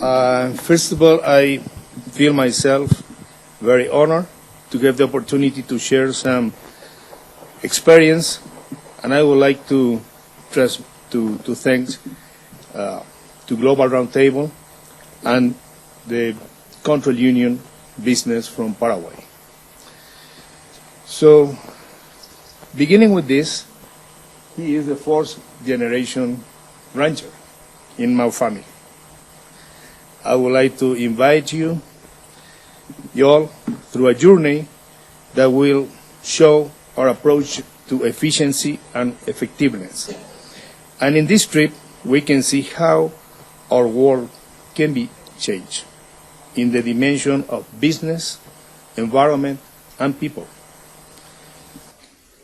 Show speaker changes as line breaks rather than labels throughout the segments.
First of all, I feel myself very honored to have the opportunity to share some experience, and I would like to thank to Global Roundtable and the Control Union business from Paraguay. So, beginning with this, he is the fourth generation rancher in my family. I would like to invite you all through a journey that will show our approach to efficiency and effectiveness. And in this trip, we can see how our world can be changed in the dimension of business, environment, and people.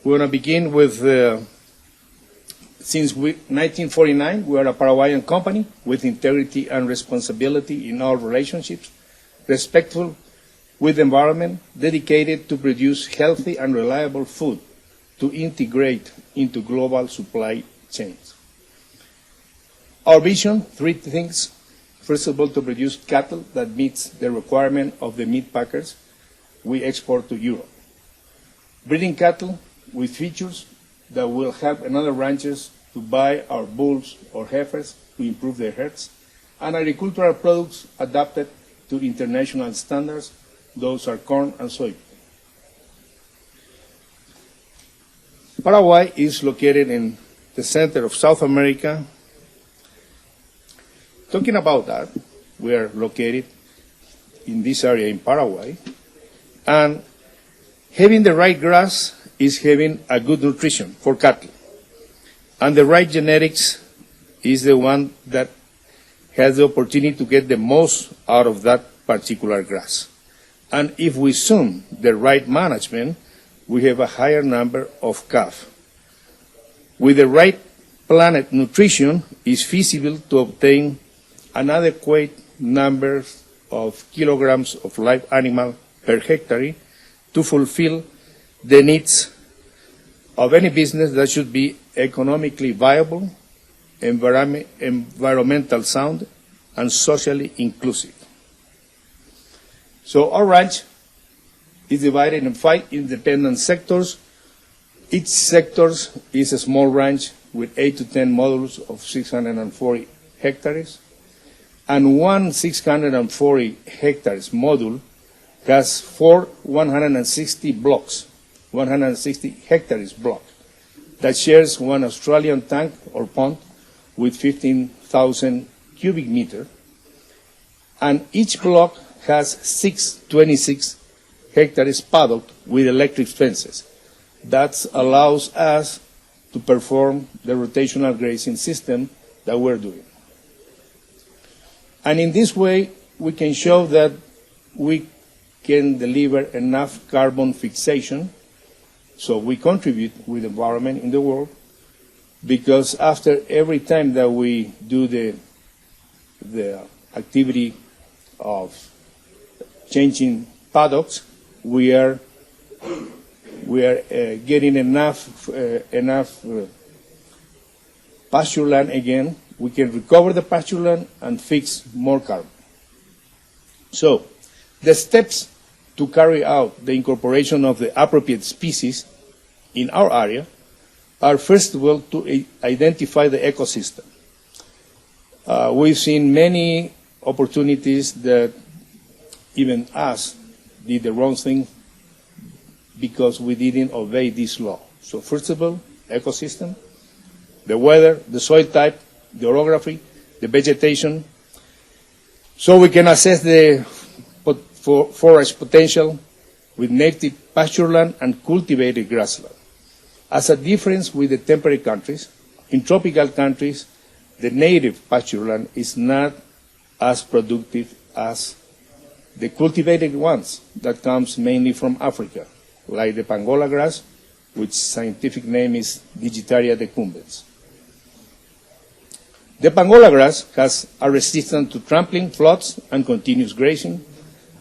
We're going to begin with, since 1949, we are a Paraguayan company with integrity and responsibility in all relationships, respectful with the environment, dedicated to produce healthy and reliable food to integrate into global supply chains. Our vision, three things. First of all, to produce cattle that meets the requirement of the meat packers we export to Europe. Breeding cattle with features that will help another ranchers to buy our bulls or heifers to improve their herds, and agricultural products adapted to international standards. Those are corn and soybean. Paraguay is located in the center of South America. Talking about that, we are located in this area in Paraguay, and having the right grass is having a good nutrition for cattle. And the right genetics is the one that has the opportunity to get the most out of that particular grass. And if we assume the right management, we have a higher number of calf. With the right planet nutrition, it's feasible to obtain an adequate number of kilograms of live animal per hectare to fulfill the needs of any business that should be economically viable, environmental sound, and socially inclusive. So our ranch is divided in 5 independent sectors. Each sector is a small ranch with 8 to 10 modules of 640 hectares. And one 640 hectares module has 160 blocks, 160 hectares block, that shares one Australian tank or pond with 15,000 cubic meter. And each block has 26 hectares paddock with electric fences. That allows us to perform the rotational grazing system that we're doing. And in this way, we can show that we can deliver enough carbon fixation, so we contribute with the environment in the world, because after every time that we do the activity of changing paddocks, we are getting enough pasture land again. We can recover the pasture land and fix more carbon. So, the steps to carry out the incorporation of the appropriate species in our area are, first of all, to identify the ecosystem. We've seen many opportunities that even us did the wrong thing because we didn't obey this law. So first of all, ecosystem, the weather, the soil type, the orography, the vegetation, so we can assess the forest potential with native pasture land and cultivated grassland. As a difference with the temperate countries, in tropical countries, the native pasture land is not as productive as the cultivated ones that comes mainly from Africa, like the Pangola grass, which scientific name is Digitaria decumbens. The Pangola grass has a resistance to trampling, floods, and continuous grazing,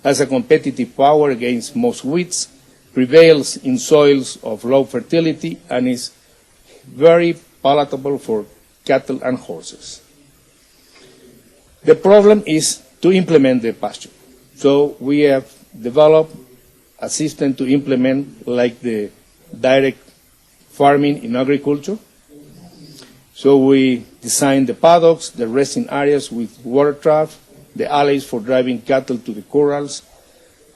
has a competitive power against most weeds, prevails in soils of low fertility, and is very palatable for cattle and horses. The problem is to implement the pasture. So we have developed a system to implement like the direct farming in agriculture. So we designed the paddocks, the resting areas with water trough, the alleys for driving cattle to the corrals.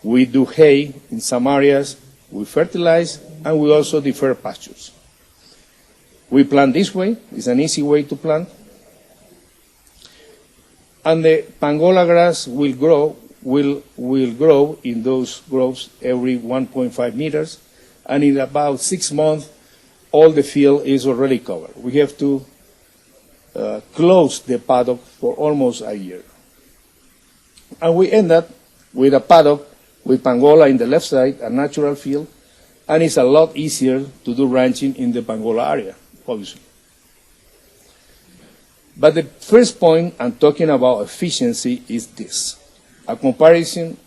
We do hay in some areas, we fertilize, and we also defer pastures. We plant this way, it's an easy way to plant. And the pangola grass will grow in those groves every 1.5 meters, and in about 6 months, all the field is already covered. We have to close the paddock for almost a year. And we end up with a paddock with pangola in the left side, a natural field, and it's a lot easier to do ranching in the pangola area, obviously. But the first point I'm talking about efficiency is this. A comparison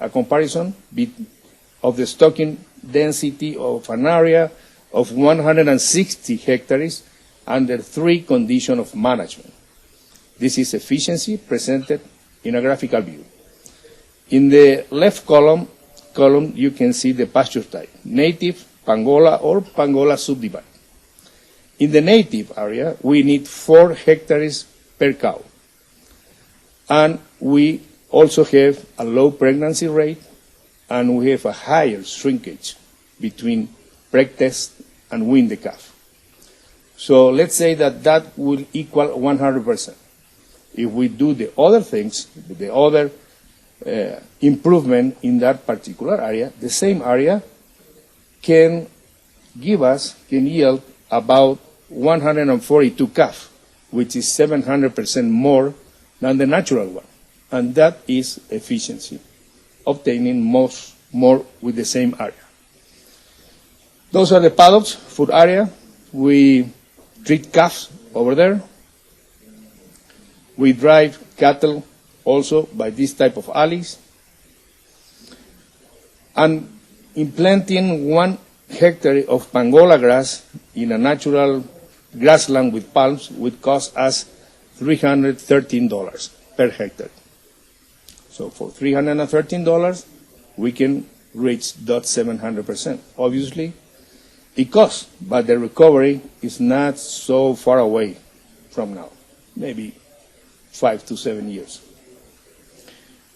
of the stocking density of an area of 160 hectares under 3 conditions of management. This is efficiency presented in a graphical view. In the left column you can see the pasture type, native, pangola, or pangola subdivided. In the native area, we need 4 hectares per cow. And we also have a low pregnancy rate, and we have a higher shrinkage between preg test and wean the calf. So let's say that will equal 100%. If we do the other things, the other improvement in that particular area, the same area can yield about 142 calf, which is 700% more than the natural one. And that is efficiency, obtaining more with the same area. Those are the paddocks, food area. We treat calves over there. We drive cattle also by this type of alleys. And implanting 1 hectare of pangola grass in a natural grassland with palms would cost us $313 per hectare. So for $313, we can reach 700%. Obviously, it costs, but the recovery is not so far away from now, maybe 5 to 7 years.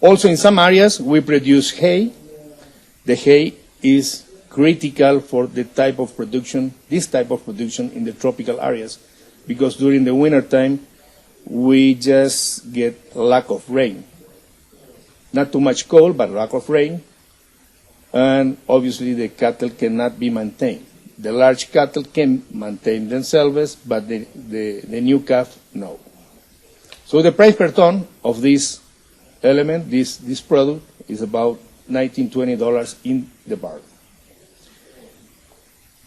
Also, in some areas, we produce hay. The hay is critical for the type of production, this type of production in the tropical areas, because during the winter time, we just get lack of rain. Not too much cold, but lack of rain. And obviously, the cattle cannot be maintained. The large cattle can maintain themselves, but the new calf, no. So the price per ton of this element, this product, is about $19, $20 in the barn.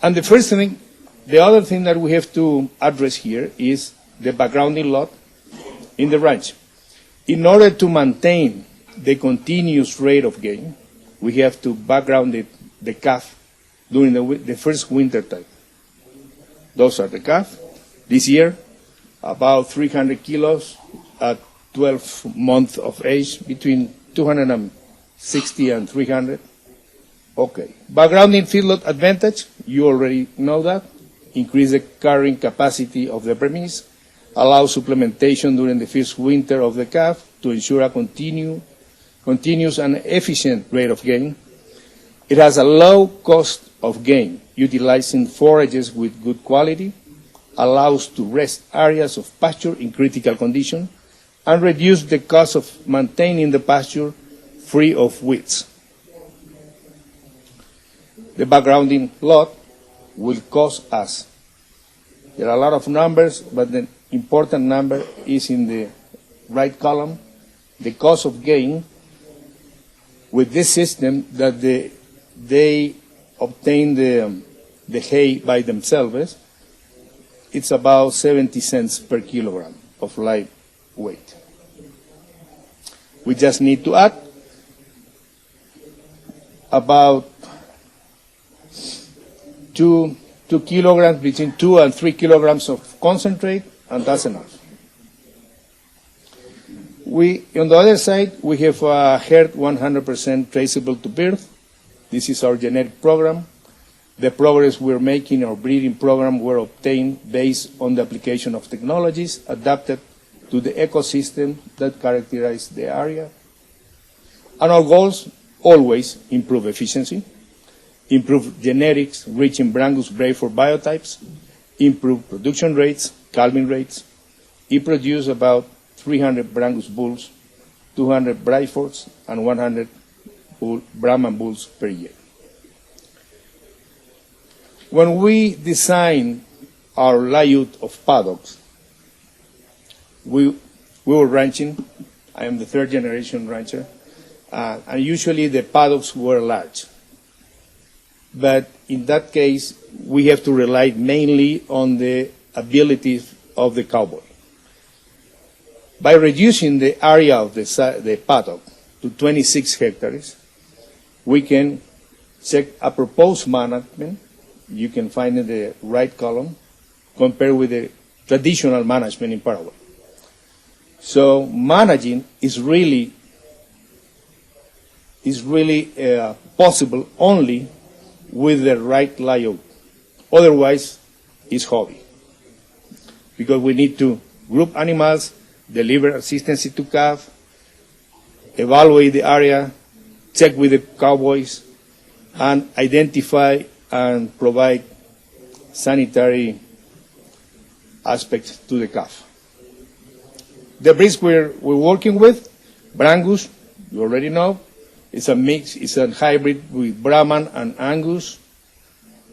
And the other thing that we have to address here is the backgrounding lot in the ranch. In order to maintain the continuous rate of gain, we have to background the calf during the first winter time. Those are the calf. This year, about 300 kilos at 12 months of age, between 260 and 300. Okay. Backgrounding feedlot advantage, you already know that. Increase the carrying capacity of the premise. Allow supplementation during the first winter of the calf to ensure a continuous and efficient rate of gain. It has a low cost of gain, utilizing forages with good quality, allows to rest areas of pasture in critical condition, and reduce the cost of maintaining the pasture free of weeds. The backgrounding lot will cost us. There are a lot of numbers, but the important number is in the right column. The cost of gain with this system that they obtain the hay by themselves, it's about 70 cents per kilogram of live weight. We just need to add about 2 kilograms, between 2 and 3 kilograms of concentrate, and that's enough. On the other side, we have a herd 100% traceable to birth. This is our genetic program. The progress we're making, our breeding program, were obtained based on the application of technologies adapted to the ecosystem that characterize the area. And our goals always improve efficiency, improve genetics, reaching Brangus Brayford biotypes, improve production rates, calving rates. It produced about 300 Brangus bulls, 200 Brayfords, and 100 Brahman bulls per year. When we design our layout of paddocks, we were ranching. I am the third generation rancher, and usually the paddocks were large. But in that case, we have to rely mainly on the abilities of the cowboy. By reducing the area of the paddock to 26 hectares, we can check a proposed management. You can find in the right column, compared with the traditional management in Paraguay. So managing is really possible only with the right layout. Otherwise, it's hobby. Because we need to group animals, deliver assistance to calf, evaluate the area, check with the cowboys, and identify and provide sanitary aspects to the calf. The breeds we're working with, Brangus, you already know, it's a mix, it's a hybrid with Brahman and Angus,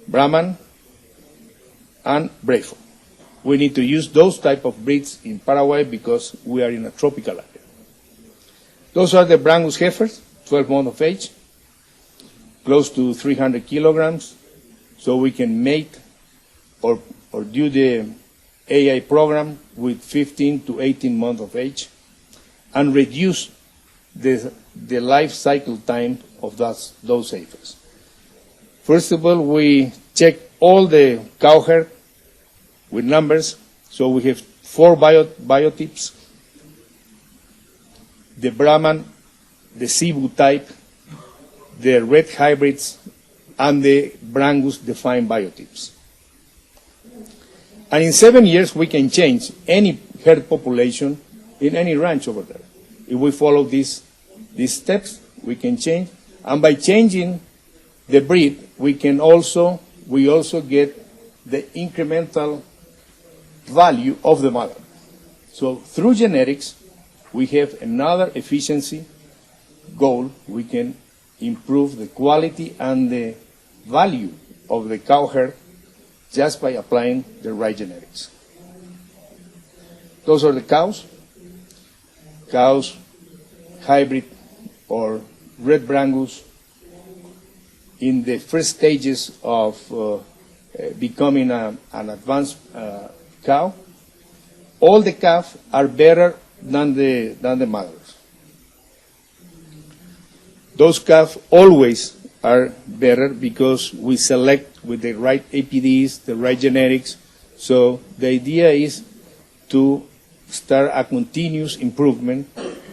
Brahman and Brayford. We need to use those type of breeds in Paraguay because we are in a tropical area. Those are the Brangus heifers, 12 months of age, close to 300 kilograms, so we can mate or do the AI program with 15 to 18 months of age and reduce the life cycle time of those heifers. First of all, we check all the cow herd with numbers. So we have 4 biotypes: the Brahman, the Cebu type, the red hybrids, and the Brangus defined biotypes. And in 7 years, we can change any herd population in any ranch over there. If we follow these steps, we can change. And by changing the breed, we also get the incremental value of the mother. So through genetics, we have another efficiency goal. We can improve the quality and the value of the cow herd just by applying the right genetics. Those are the cows. Cows, hybrid or red Brangus, in the first stages of becoming an advanced cow. All the calves are better than the mothers. Those calves always are better because we select with the right APDs, the right genetics. So the idea is to start a continuous improvement,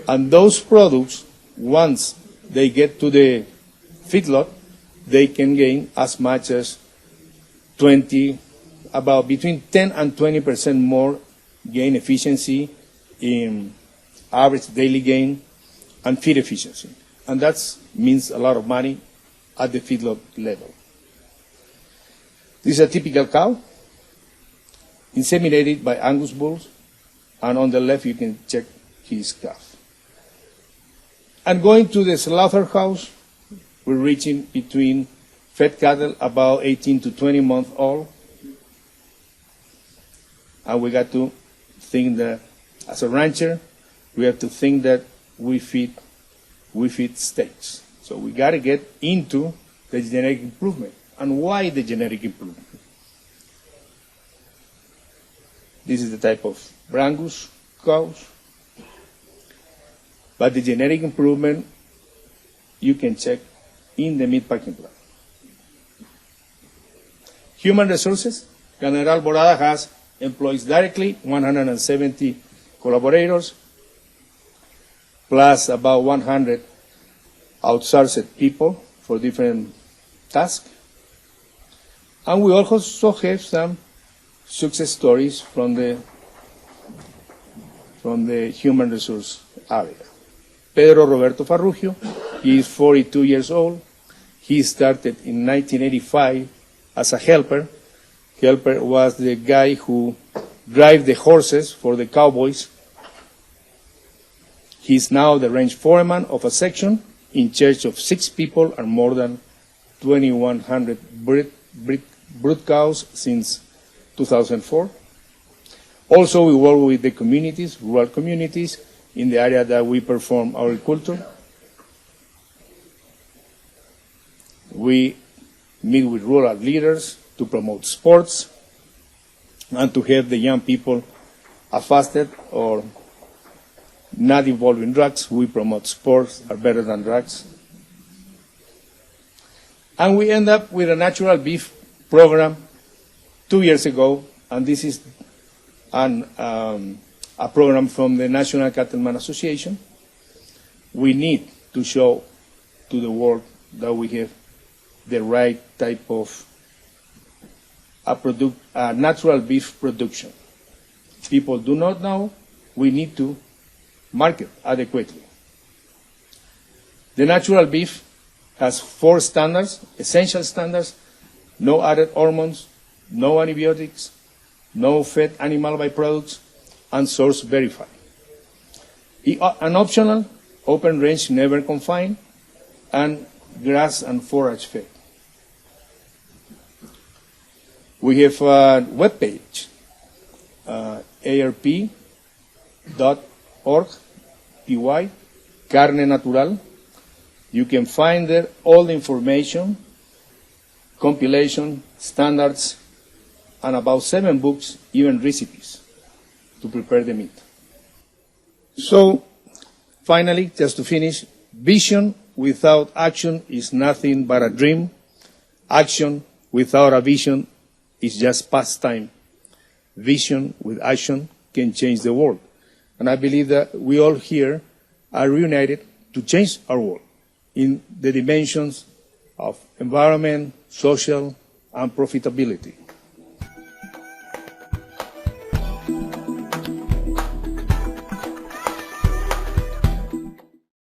and those products, once they get to the feedlot, they can gain as much as between 10 and 20% more gain efficiency in average daily gain and feed efficiency. And that means a lot of money at the feedlot level. This is a typical cow, inseminated by Angus bulls, and on the left you can check his calf. And going to the slaughterhouse, we're reaching between fed cattle about 18 to 20 months old. And we got to think that as a rancher, we have to think that we feed steaks. So we got to get into the genetic improvement. And why the genetic improvement? This is the type of Brangus cows. But the genetic improvement, you can check in the meat packing plant. Human resources, General Borada employs directly 170 collaborators. plus about 100 outsourced people for different tasks. And we also have some success stories from the human resource area. Pedro Roberto Farrugio, he is 42 years old. He started in 1985 as a helper. Helper was the guy who drive the horses for the cowboys. He is now the range foreman of a section in charge of 6 people and more than 2,100 brood cows since 2004. Also, we work with the communities, rural communities, in the area that we perform agriculture. We meet with rural leaders to promote sports and to have the young people fasted or not involved in drugs. We promote sports are better than drugs. And we end up with a natural beef program 2 years ago, and this is a program from the National Cattlemen Association. We need to show to the world that we have the right type of natural beef production. People do not know. We need to market adequately. The natural beef has 4 standards, essential standards: no added hormones, no antibiotics, no fed animal byproducts, and source verified. An optional, open range, never confined, and grass and forage fed. We have a webpage, arp.org.py, Carne Natural. You can find there all the information, compilation, standards, and about 7 books, even recipes, to prepare the meat. So, finally, just to finish, vision without action is nothing but a dream. Action without a vision is just pastime. Vision with action can change the world. And I believe that we all here are united to change our world in the dimensions of environment, social, and profitability.